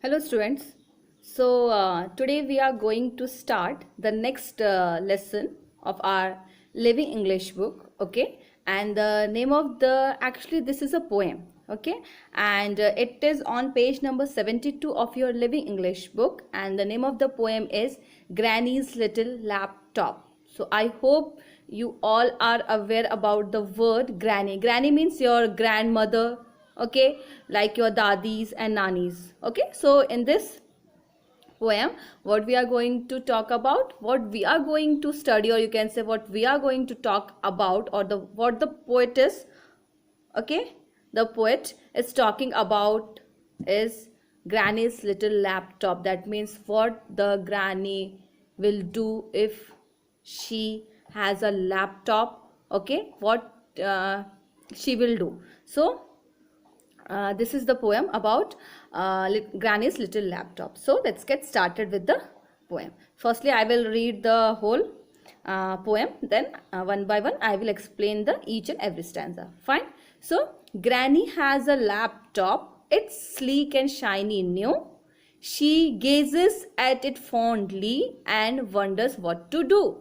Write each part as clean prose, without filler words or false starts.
Hello students. Today we are going to start the next lesson of our Living English book. Okay, and the name of the actually this is a poem. Okay, and it is on page number 72 of your Living English book, and the name of the poem is Granny's Little Laptop. So I hope you all are aware about the word granny. Granny means your grandmother, okay, like your dadis and nannies. Okay, so in this poem what we are going to talk about, what we are going to study, or you can say what we are going to talk about, or the what the poet is, okay, the poet is talking about is granny's little laptop. That means what the granny will do if she has a laptop. Okay, what she will do. So this is the poem about Granny's little laptop. So let's get started with the poem. Firstly, I will read the whole poem. Then one by one, I will explain the each and every stanza. Fine. So Granny has a laptop. It's sleek and shiny new. She gazes at it fondly and wonders what to do.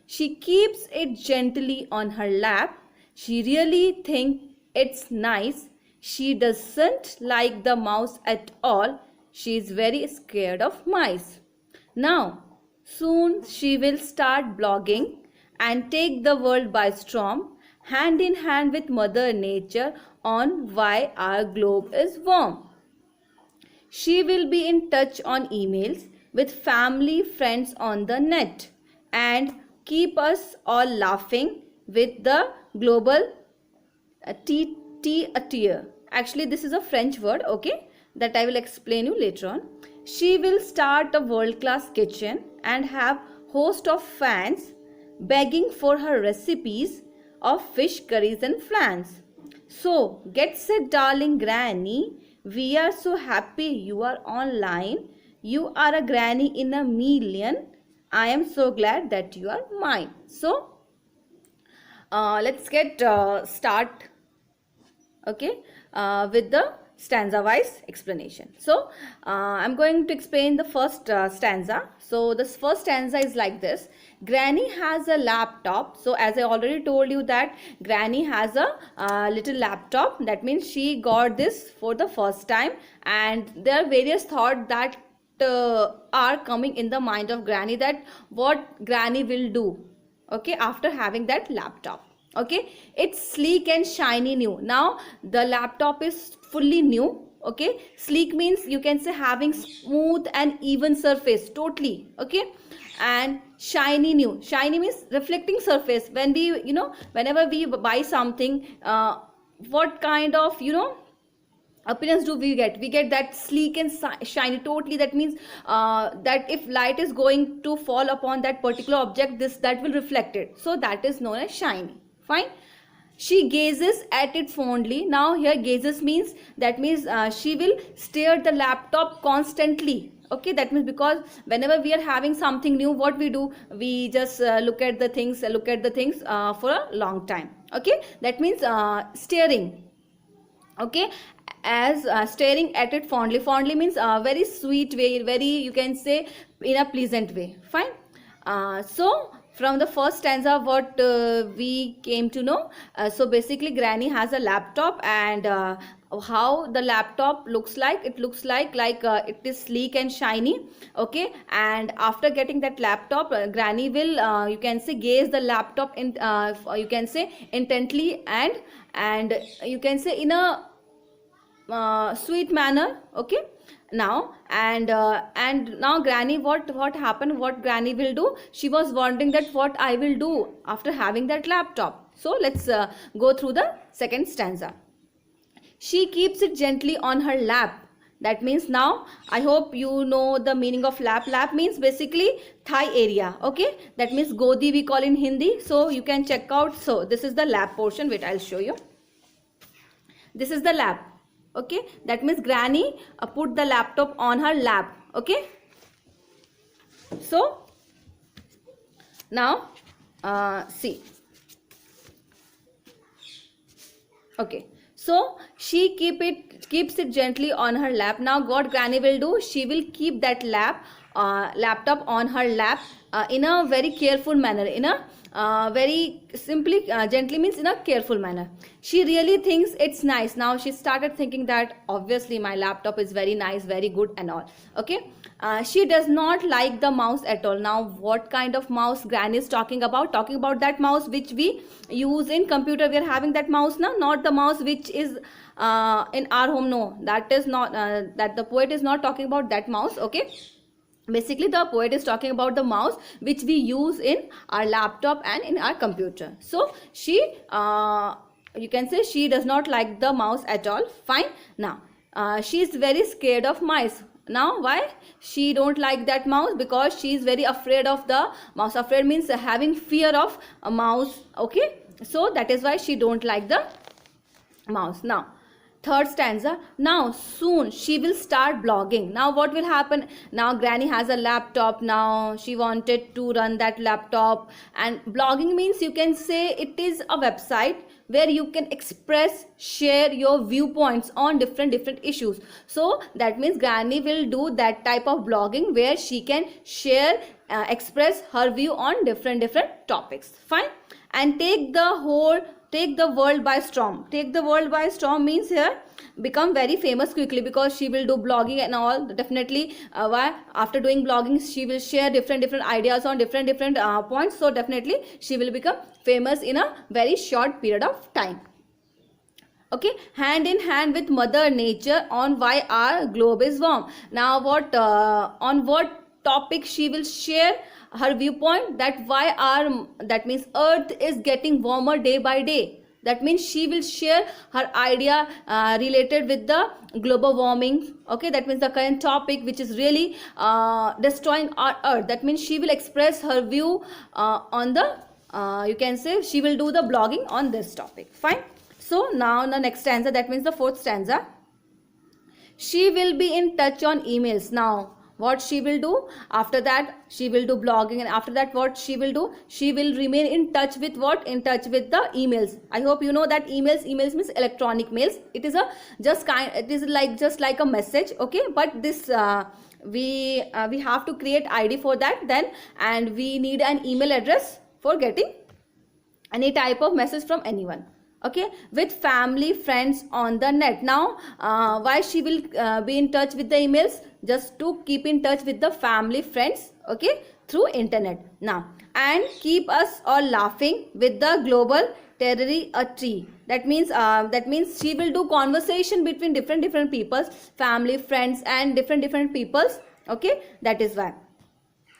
She keeps it gently on her lap. She really thinks it's nice. She doesn't like the mouse at all. She is very scared of mice. Now, soon she will start blogging and take the world by storm, hand in hand with Mother Nature on why our globe is warm. She will be in touch on emails with family friends on the net and keep us all laughing with the global tear. Actually, this is a French word, okay, that I will explain you later on. She will start a world-class kitchen and have host of fans begging for her recipes of fish curries and flans. So, get set, darling granny. We are so happy you are online. You are a granny in a million. I am so glad that you are mine. So, let's get start, okay, with the stanza wise explanation. So I'm going to explain the first stanza. So this first stanza is like this: Granny has a laptop. So as I already told you that Granny has a little laptop. That means she got this for the first time, and there are various thoughts that are coming in the mind of Granny, that what Granny will do, okay, after having that laptop. Okay, it's sleek and shiny new. Now the laptop is fully new. Okay, sleek means you can say having smooth and even surface totally. Okay, and shiny new, shiny means reflecting surface. When we, whenever we buy something, what kind of, appearance do we get? We get that sleek and shiny totally. That means that if light is going to fall upon that particular object, that will reflect it. So that is known as shiny. Fine. She gazes at it fondly. Now here gazes means, that means she will stare the laptop constantly. Okay, that means because whenever we are having something new, what we do, we just look at the things for a long time. Okay, that means staring. Okay, as staring at it fondly. Fondly means very sweet way, very, you can say, in a pleasant way. Fine. So from the first stanza what we came to know, so basically Granny has a laptop, and how the laptop looks like, it looks like it is sleek and shiny. Okay, and after getting that laptop, Granny will you can say gaze the laptop in you can say intently, and you can say in a sweet manner. Okay, now and now Granny, what happened, what Granny will do, she was wondering that what I will do after having that laptop. So let's go through the second stanza. She keeps it gently on her lap. That means, now I hope you know the meaning of lap. Lap means basically thigh area. Okay, that means godi we call in Hindi. So you can check out. So this is the lap portion. Wait, I'll show you. This is the lap. Okay, that means Granny put the laptop on her lap. Okay, so now see. Okay, So she keeps it gently on her lap. Now what Granny will do, she will keep that laptop on her lap in a very careful manner, in a very simply gently means in a careful manner. She really thinks it's nice. Now she started thinking that obviously my laptop is very nice, very good and all. Okay. She does not like the mouse at all. Now what kind of mouse Granny is talking about? Talking about that mouse which we use in computer. We are having that mouse now, not the mouse which is in our home. No, that is not that the poet is not talking about that mouse. Okay. Basically the poet is talking about the mouse which we use in our laptop and in our computer. So she you can say she does not like the mouse at all. Fine. Now she is very scared of mice. Now why she don't like that mouse? Because she is very afraid of the mouse. Afraid means having fear of a mouse. Okay, so that is why she don't like the mouse. Now third stanza, now soon she will start blogging. Now what will happen? Now Granny has a laptop. Now she wanted to run that laptop, and blogging means you can say it is a website where you can express, share your viewpoints on different issues. So that means Granny will do that type of blogging where she can share, express her view on different topics. Fine. And take the world by storm. Take the world by storm means here become very famous quickly, because she will do blogging and all. Definitely why after doing blogging she will share different ideas on different points. So definitely she will become famous in a very short period of time. Okay, hand in hand with Mother Nature on why our globe is warm. Now what on what topic she will share her viewpoint, that why our, that means earth is getting warmer day by day. That means she will share her idea related with the global warming. Okay, that means the current topic which is really destroying our earth. That means she will express her view on the you can say she will do the blogging on this topic. Fine. So now the next stanza, that means the fourth stanza, she will be in touch on emails. Now what she will do after that, she will do blogging, and after that what she will do, she will remain in touch with what? In touch with the emails. I hope you know that emails means electronic mails. It is a it is just like a message. Okay, but this we have to create ID for that then, and we need an email address for getting any type of message from anyone. Okay, with family, friends on the net. Now why she will be in touch with the emails? Just to keep in touch with the family, friends, okay, through internet. Now, and keep us all laughing with the global terror a tree. That means she will do conversation between different peoples, family, friends, and different peoples. Okay, that is why.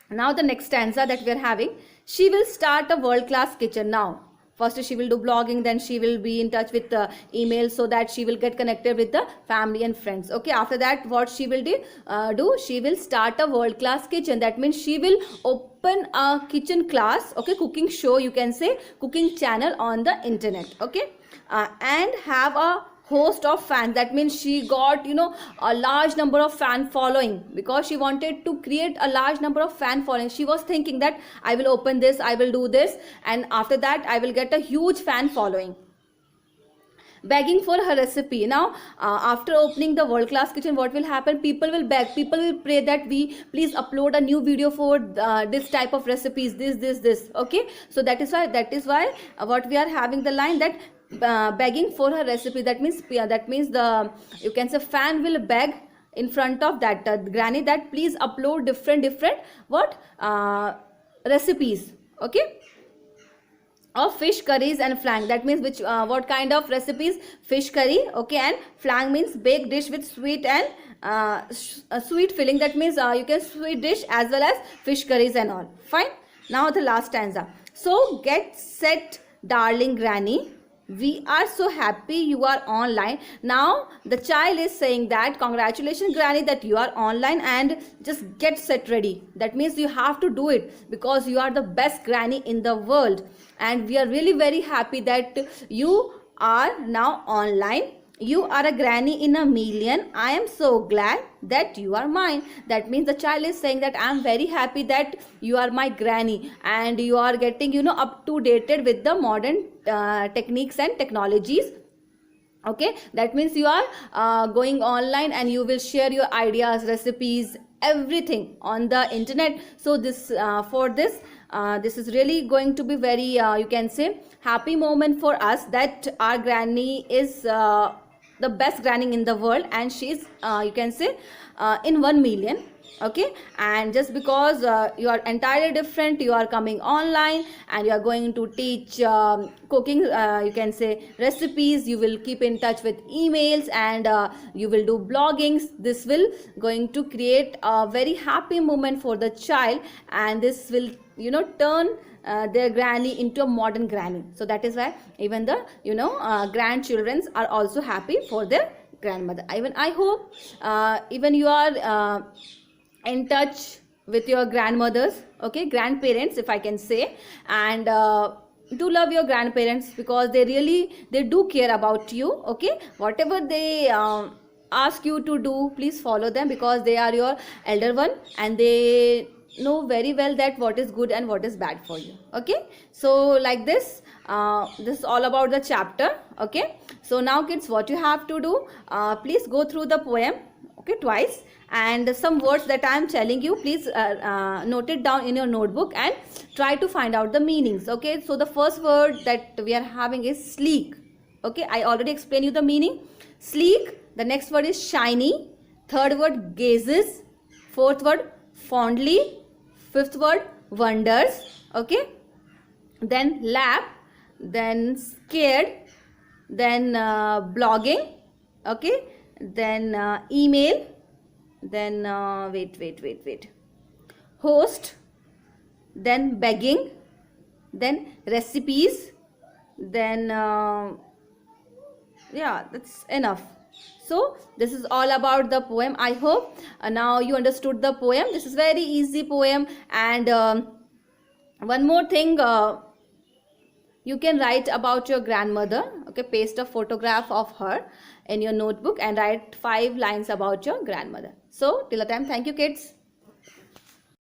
Now the next stanza that we are having, she will start a world-class kitchen. Now first she will do blogging, then she will be in touch with the email, so that she will get connected with the family and friends. Okay, after that what she will do, she will start a world class kitchen. That means she will open a kitchen class, okay, cooking show, you can say cooking channel on the internet. Okay, and have a host of fans. That means she got a large number of fan following, because she wanted to create a large number of fan following. She was thinking that I will open this, I will do this, and after that I will get a huge fan following. Begging for her recipe. Now after opening the world class kitchen, what will happen? People will beg, people will pray that we please upload a new video for this type of recipes, this. Okay, so that is why what we are having the line that begging for her recipe. That means the, you can say, fan will beg in front of that Granny that please upload different what recipes, okay, of fish curries and flang. That means which what kind of recipes? Fish curry, okay, and flang means baked dish with sweet and sweet filling. That means you can sweet dish as well as fish curries and all. Fine. Now the last stanza. So get set, darling Granny, we are so happy you are online. Now the child is saying that congratulations Granny that you are online, and just get set ready. That means you have to do it, because you are the best Granny in the world, and we are really very happy that you are now online. You are a Granny in a million. I am so glad that you are mine. That means the child is saying that I am very happy that you are my Granny, and you are getting up to dated with the modern techniques and technologies. Okay, that means you are going online and you will share your ideas, recipes, everything on the internet. So this for this this is really going to be very you can say happy moment for us, that our granny is the best granny in the world, and she's you can say in 1 million. Okay, and just because you are entirely different, you are coming online and you are going to teach cooking, you can say recipes, you will keep in touch with emails, and you will do bloggings. This will going to create a very happy moment for the child, and this will turn their granny into a modern granny. So that is why even the grandchildren are also happy for their grandmother. Even I hope even you are in touch with your grandmothers, okay, grandparents if I can say, and do love your grandparents, because they do care about you. Okay, whatever they ask you to do, please follow them, because they are your elder one and they know very well that what is good and what is bad for you. Okay, so like this this is all about the chapter. Okay, so now kids, what you have to do, please go through the poem, okay, twice, and some words that I am telling you, please note it down in your notebook and try to find out the meanings. Okay, so the first word that we are having is sleek. Okay, I already explained you the meaning. Sleek. The next word is shiny. Third word, gazes. Fourth word, fondly. Fifth word, wonders. Okay, then lap, then scared, then blogging. Okay, then email, then wait, host, then begging, then recipes, then yeah, that's enough. So this is all about the poem. I hope now you understood the poem. This is very easy poem. And one more thing, you can write about your grandmother. Okay, paste a photograph of her in your notebook and write 5 lines about your grandmother. So till the time, thank you kids.